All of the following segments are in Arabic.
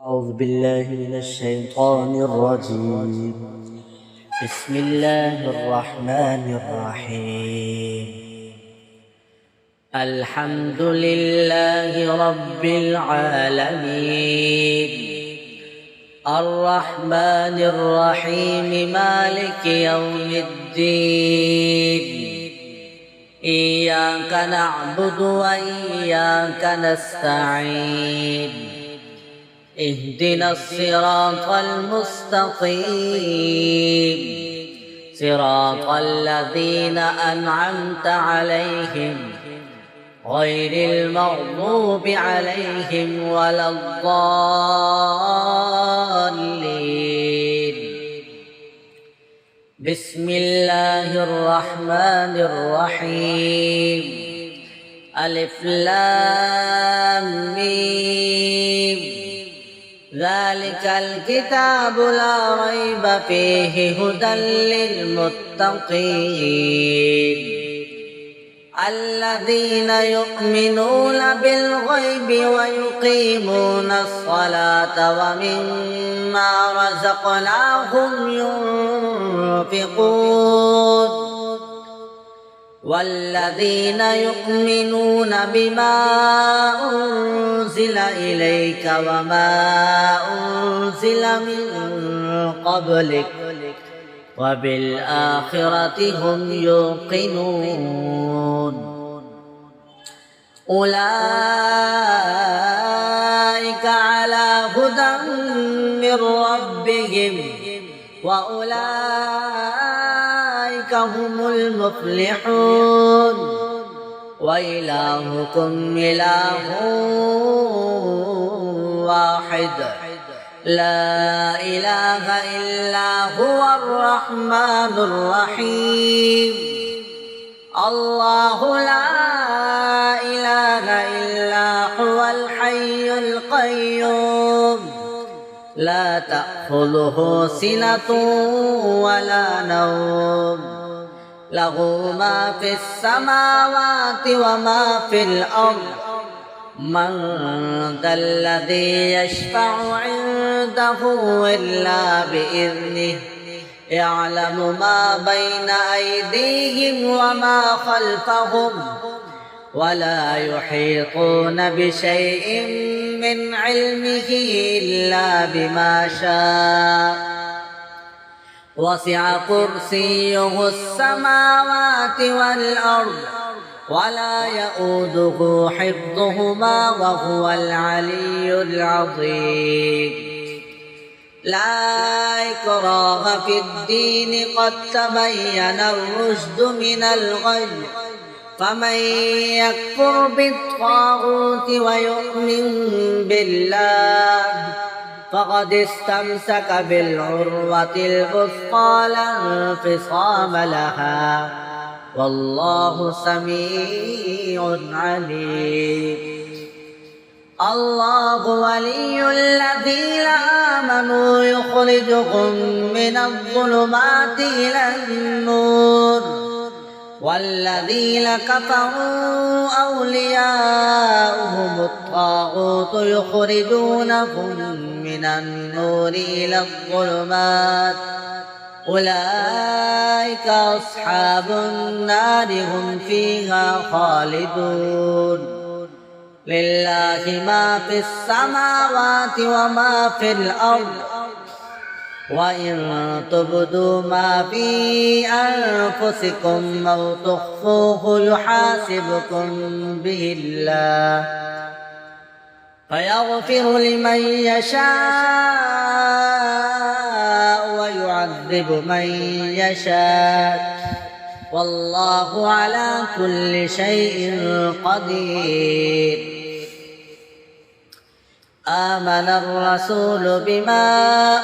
أعوذ بالله من الشيطان الرجيم. بسم الله الرحمن الرحيم. الحمد لله رب العالمين، الرحمن الرحيم، مالك يوم الدين. إياك نعبد وإياك نستعين. اهدنا الصراط المستقيم، صراط الذين أنعمت عليهم غير المغضوب عليهم ولا الضالين. بسم الله الرحمن الرحيم. ألف لام ميم. ذلك الكتاب لا ريب فيه هدى للمتقين الذين يؤمنون بالغيب ويقيمون الصلاة ومما رزقناهم ينفقون والذين يؤمنون بما أنزل إليك وما أنزل من قبلك وبالآخرة هم يوقنون. أولئك على هدى من ربهم وأولئك هم المفلحون. وإلهكم إله واحد لا إله إلا هو الرحمن الرحيم. الله لا إله إلا هو الحي القيوم لا تأخذه سنة ولا نوم له ما في السماوات وما في الأرض. من ذا الذي يشفع عنده إلا بإذنه يعلم ما بين أيديهم وما خلفهم ولا يحيطون بشيء من علمه إلا بما شاء. وسع كرسيه السماوات والأرض ولا يؤوده حفظهما وهو العلي العظيم. لا إكراه في الدين قد تبين الرشد من الغي. فمن يكفر بالطاغوت ويؤمن بالله فقد استمسك بالعروة الوثقى لا انفصام لها والله سميع عليم. الله ولي الذين آمنوا يخرجهم من الظلمات إلى النور والذين كفروا أولياؤهم الطاغوت يخرجونهم من النور إلى الظلمات. أولئك أصحاب النار هم فيها خالدون. لله ما في السماوات وما في الأرض. وإن تبدوا ما في أنفسكم أو تخفوه يحاسبكم به الله فيغفر لمن يشاء ويعذب من يشاء والله على كل شيء قدير. آمن الرسول بما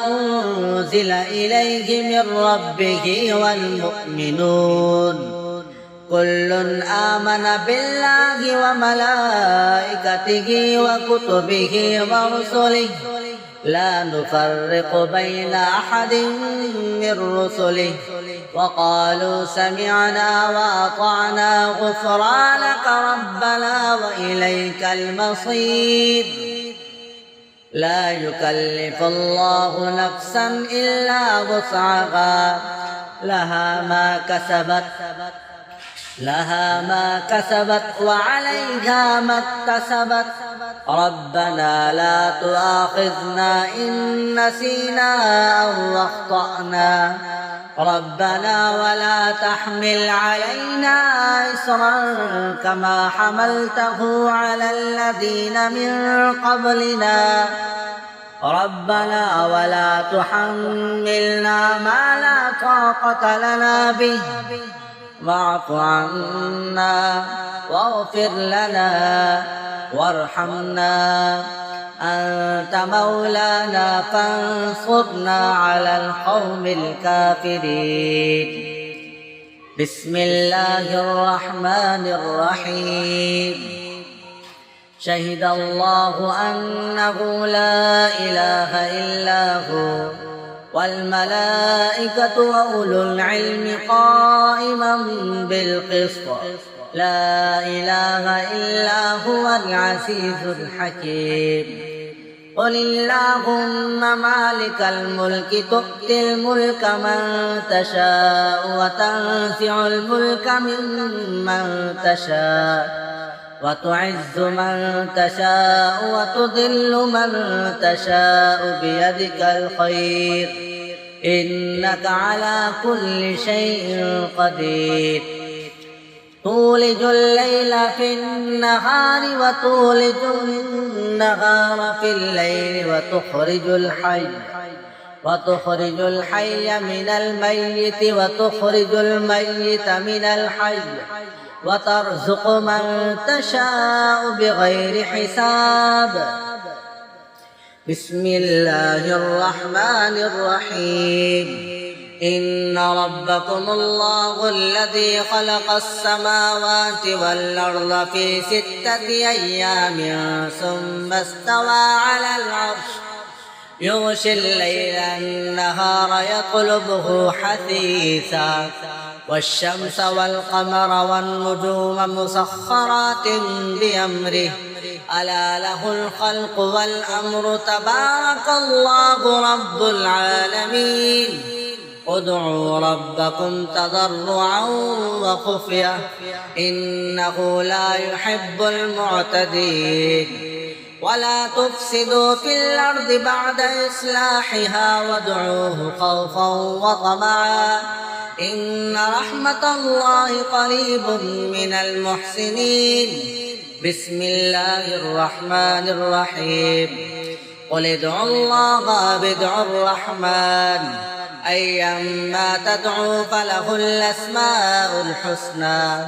أنزل إليه من ربه والمؤمنون كل آمن بالله وملائكته وكتبه ورسله لا نفرق بين أحد من رسله وقالوا سمعنا وأطعنا غفرانك ربنا وإليك المصير. لا يكلف الله نفسا إلا وسعها لها ما كسبت وعليها ما اكتسبت ربنا لا تؤاخذنا إن نسينا أو أخطأنا ربنا ولا تحمل علينا إصرا كما حملته على الذين من قبلنا ربنا ولا تحملنا ما لا طاقة لنا به واعف عنا واغفر لنا وارحمنا أنت مولانا فانصرنا على القوم الكافرين. بسم الله الرحمن الرحيم. شهد الله أنه لا إله إلا هو والملائكة وأولو العلم قائما بالقسط لا إله إلا هو العزيز الحكيم. قل اللهم مالك الملك تؤتي الملك من تشاء وتنزع الملك ممن تشاء وتعز من تشاء وتذل من تشاء بيدك الخير إنك على كل شيء قدير. تولج الليل في النهار وتولج النهار في الليل وتخرج الحي من الميت وتخرج الميت من الحي وترزق من تشاء بغير حساب. بسم الله الرحمن الرحيم. إن ربكم الله الذي خلق السماوات والأرض في 6 أيام ثم استوى على العرش يغشي الليل النهار يطلبه حثيثا والشمس والقمر والنجوم مسخرات بأمره ألا له الخلق والأمر تبارك الله رب العالمين. ادعوا ربكم تضرعا وخفية إنه لا يحب المعتدين. ولا تفسدوا في الأرض بعد إصلاحها وادعوه خوفا وطمعا إن رحمة الله قريب من المحسنين. بسم الله الرحمن الرحيم. قل ادعوا الله بدعوا الرحمن أيما تدعوا فله الأسماء الحسنى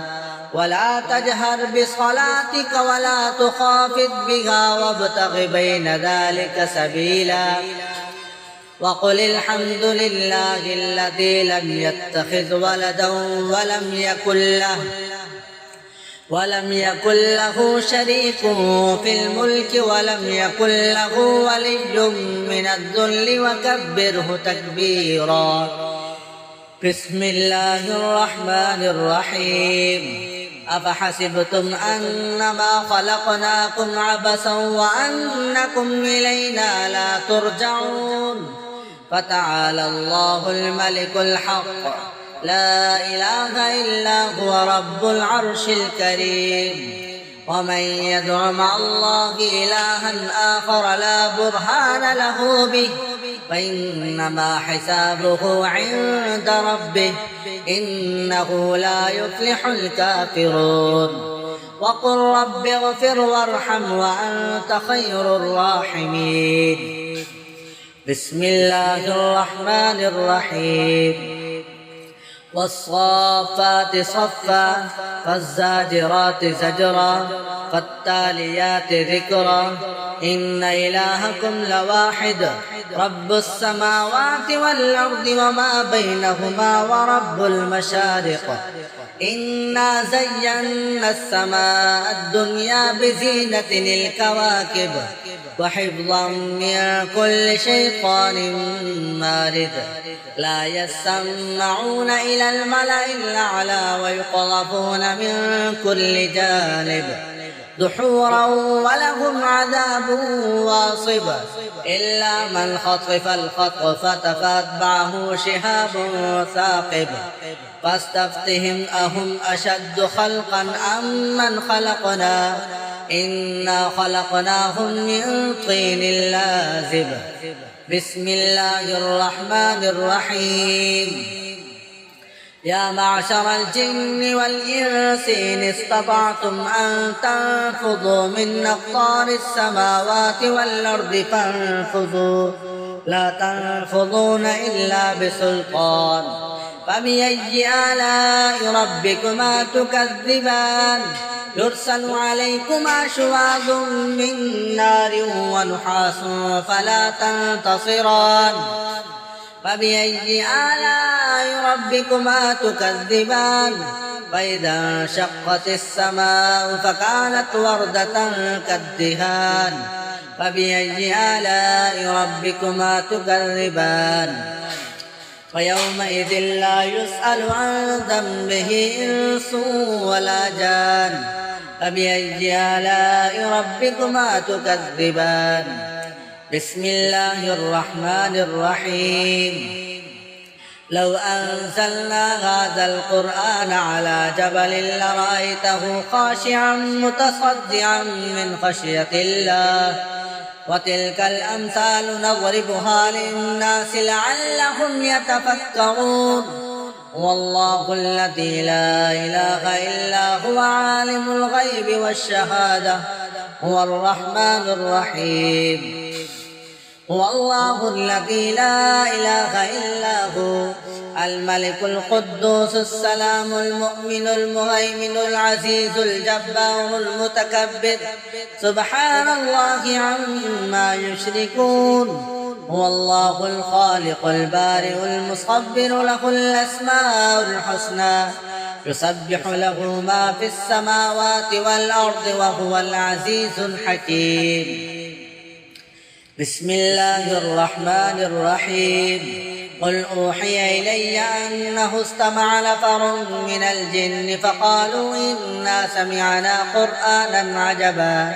ولا تجهر بصلاتك ولا تخافت بها وابتغ بين ذلك سبيلا. وقل الحمد لله الذي لم يتخذ ولدا ولم يكن له شريك في الملك ولم يكن له ولي من الذل وكبره تكبيرا. بسم الله الرحمن الرحيم. أفحسبتم أنما خلقناكم عبثا وأنكم إلينا لا ترجعون فتعالى الله الملك الحق لا إله إلا هو رب العرش الكريم. ومن يدع مع الله إلها آخر لا برهان له به فإنما حسابه عند ربه إنه لا يفلح الكافرون. وقل رب اغفر وارحم وأنت خير الراحمين. بسم الله الرحمن الرحيم. والصافات صفا فالزاجرات زجرا فالتاليات ذكرا إن إلهكم لواحد رب السماوات والأرض وما بينهما ورب المشارق. إنا زينا السماء الدنيا بزينة الكواكب وحفظا من كل شيطان مارد. لا يسمعون إلى الملأ الأعلى ويقذفون من كل جانب دحورا ولهم عذاب واصب إلا من خطف الخطفة فأتبعه شهاب ثاقب فاستفتهم أهم أشد خلقا أم من خلقنا إنا خلقناهم من طين لازب بسم الله الرحمن الرحيم يا معشر الجن والإنس إن استطعتم أن تنفذوا من أقطار السماوات والأرض فانفذوا لا تنفذون إلا بسلطان فبأي آلاء ربكما تكذبان يرسل عليكما شواظ من نار ونحاس فلا تنتصران فبأي آلاء ربكما تكذبان فإذا انشقت السماء فكانت وردة كالدهان فبأي آلاء ربكما تكذبان فيومئذ لا يسأل عن ذنبه إنس ولا جان فبأي آلاء ربكما تكذبان بسم الله الرحمن الرحيم لو أنزلنا هذا القرآن على جبل لرأيته خاشعا متصدعا من خشية الله وتلك الأمثال نضربها للناس لعلهم يتفكرون والله الذي لا إله إلا هو عالم الغيب والشهادة هو الرحمن الرحيم هو الله الذي لا إله إلا هو الملك القدوس السلام المؤمن المهيمن العزيز الجبار المتكبر سبحان الله عما يشركون هو الله الخالق البارئ المصبر له الأسماء الحسنى يسبح له ما في السماوات والأرض وهو العزيز الحكيم بسم الله الرحمن الرحيم قل أوحي إلي أنه استمع نفر من الجن فقالوا إنا سمعنا قرآنا عجبا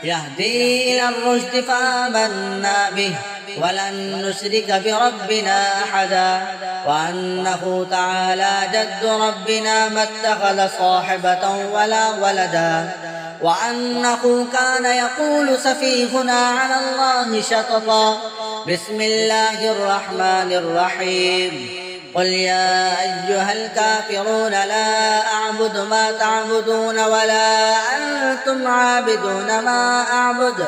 يهدي إلى الرشد فآمنا به ولن نشرك بربنا أحدا وأنه تعالى جد ربنا ما اتخذ صاحبة ولا ولدا وأنه كان يقول سفيهنا على الله شططا بسم الله الرحمن الرحيم قل يا أيها الكافرون لا أعبد ما تعبدون ولا أنتم عابدون ما أعبد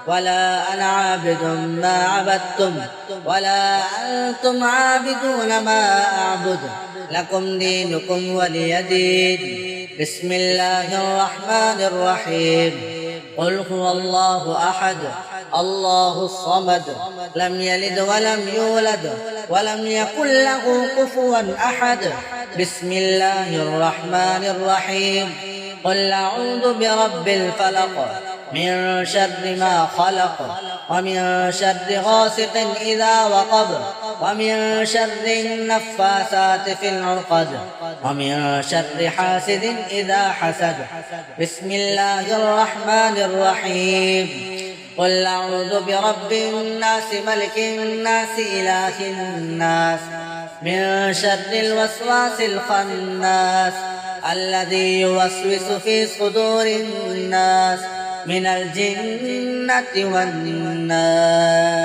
ولا أنا عابد ما عبدتم ولا أنتم عابدون ما أعبد لكم دينكم ولي دين بسم الله الرحمن الرحيم قل هو الله أحد الله الصمد لم يلد ولم يولد ولم يكن له كفوا أحد بسم الله الرحمن الرحيم قل أعوذ برب الفلق من شر ما خلق ومن شر غاسق إذا وقب ومن شر النفاثات في العقد ومن شر حاسد إذا حسد بسم الله الرحمن الرحيم قل أعوذ برب الناس ملك الناس إله الناس من شر الوسواس الخناس الذي يوسوس في صدور الناس من الجنة والناس